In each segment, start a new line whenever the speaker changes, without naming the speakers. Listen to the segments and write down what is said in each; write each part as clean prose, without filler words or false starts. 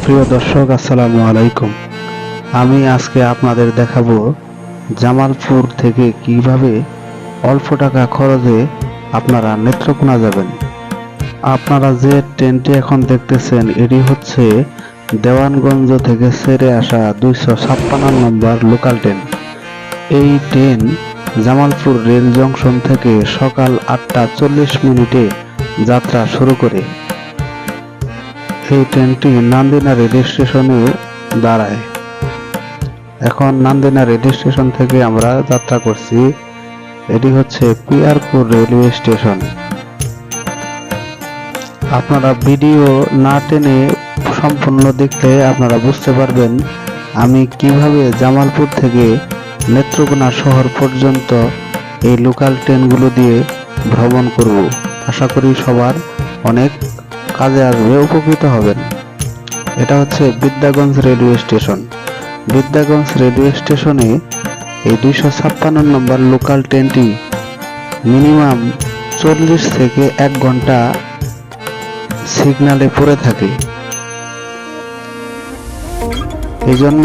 প্রিয় দর্শক, আসসালামু আলাইকুম। আমি আজকে আপনাদের দেখাবো জামালপুর থেকে কিভাবে অল্প টাকা খরচে আপনারা নেত্রকোনা যাবেন। আপনারা যে ট্রেনটি এখন দেখতেছেন এটি হচ্ছে দেওয়ানগঞ্জ থেকে ছেড়ে আসা 256 নম্বর লোকাল ট্রেন। এই ট্রেন জামালপুর রেল জংশন থেকে সকাল 8টা 40 মিনিটে যাত্রা শুরু করে। এই ট্রেনটি নান্দিনা রেল স্টেশনে দাঁড়ায়। এখন নান্দিনা রেল স্টেশন থেকে আমরা যাত্রা করছি। এটি হচ্ছে পিয়ারপুর রেলওয়ে স্টেশন। আপনারা ভিডিও না টেনে সম্পূর্ণ দেখলে আপনারা বুঝতে পারবেন আমি কিভাবে জামালপুর থেকে নেত্রকোনা শহর পর্যন্ত এই লোকাল ট্রেনগুলো দিয়ে ভ্রমণ করব। আশা করি সবার অনেক কাজে আসবে, উপকৃত হবেন। এটা হচ্ছে Bidyaganj railway station. Bidyaganj railway স্টেশনে এই 256 নম্বর লোকাল ট্রেনটি মিনিমাম 40 থেকে 1 ঘন্টা সিগন্যালে পড়ে থাকে। এই জন্য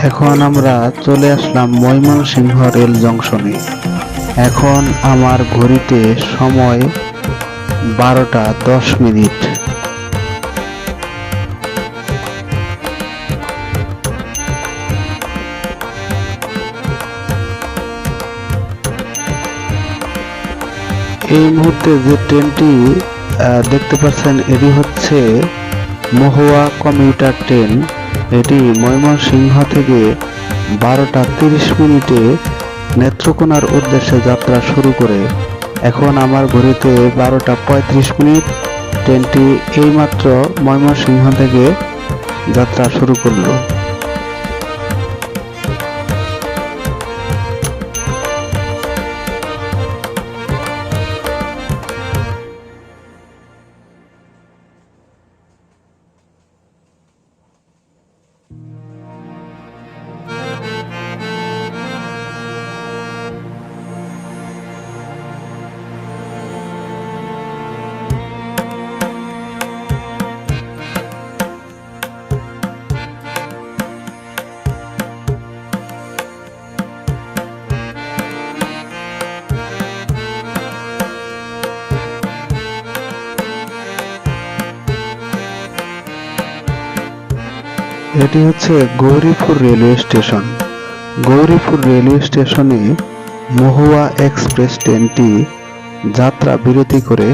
এখন আমরা চলে আসলাম ময়মনসিংহ রেল জংশনে। এখন আমার ঘড়িতে সময় 12টা 10 মিনিট। এই মুহূর্তে যে ট্রেনটি দেখতে পাচ্ছেন এটি হচ্ছে মহুয়া কমিউটার ট্রেন। এটি ময়মনসিংহ থেকে 12টা 30 মিনিটে নেত্রকোনার উদ্দেশ্যে যাত্রা শুরু করে। এখন আমার ঘড়িতে 12টা 35 মিনিট। ট্রেনটি এইমাত্র ময়মনসিংহ থেকে যাত্রা শুরু করলো। এটি হচ্ছে Gauripur railway station. Gauripur railway স্টেশনে মহুয়া এক্সপ্রেস ট্রেনটি যাত্রা বিরতি করে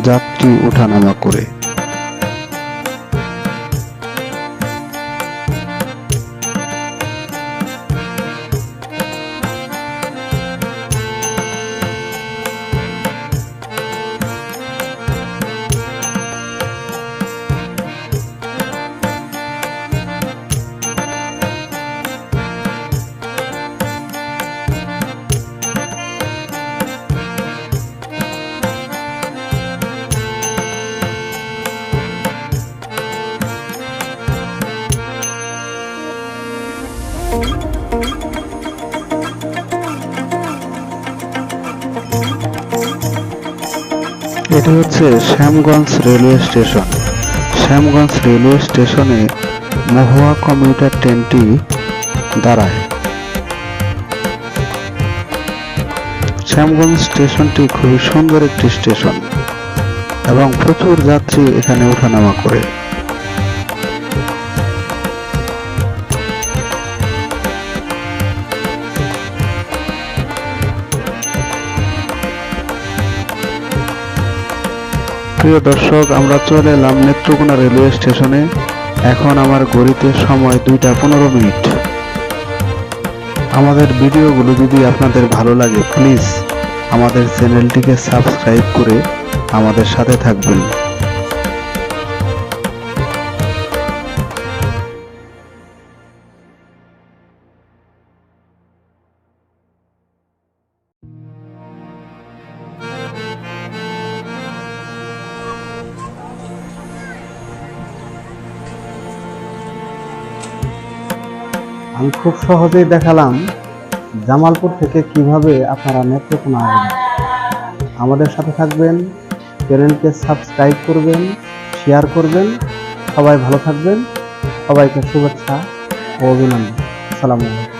যাত্রী ওঠানামা করে। এটি হচ্ছে Shyamganj railway station. Shyamganj railway স্টেশনে মহুয়া কমিউটার ট্রেনটি দাঁড়ায়। শ্যামগঞ্জ স্টেশনটি খুবই সুন্দর একটি স্টেশন এবং প্রচুর যাত্রী এখানে ওঠানামা করে। প্রিয় দর্শক, আমরা চলে এলাম নেত্রকোনা রেলওয়ে স্টেশনে। এখন আমার ঘড়িতে সময় 2টা 15 মিনিট। আমাদের ভিডিওগুলো যদি আপনাদের ভালো লাগে প্লিজ আমাদের চ্যানেলটিকে সাবস্ক্রাইব করে আমাদের সাথে থাকবেন। আমি খুব সহজেই দেখালাম জামালপুর থেকে কিভাবে আপনারা নেত্রকোনা আসবেন। আমাদের সাথে থাকবেন। চ্যানেলকে সাবস্ক্রাইব করবেন, শেয়ার করবেন। সবাই ভালো থাকবেন। সবাইকে শুভেচ্ছা ও অভিনন্দন। আসসালামু আলাইকুম।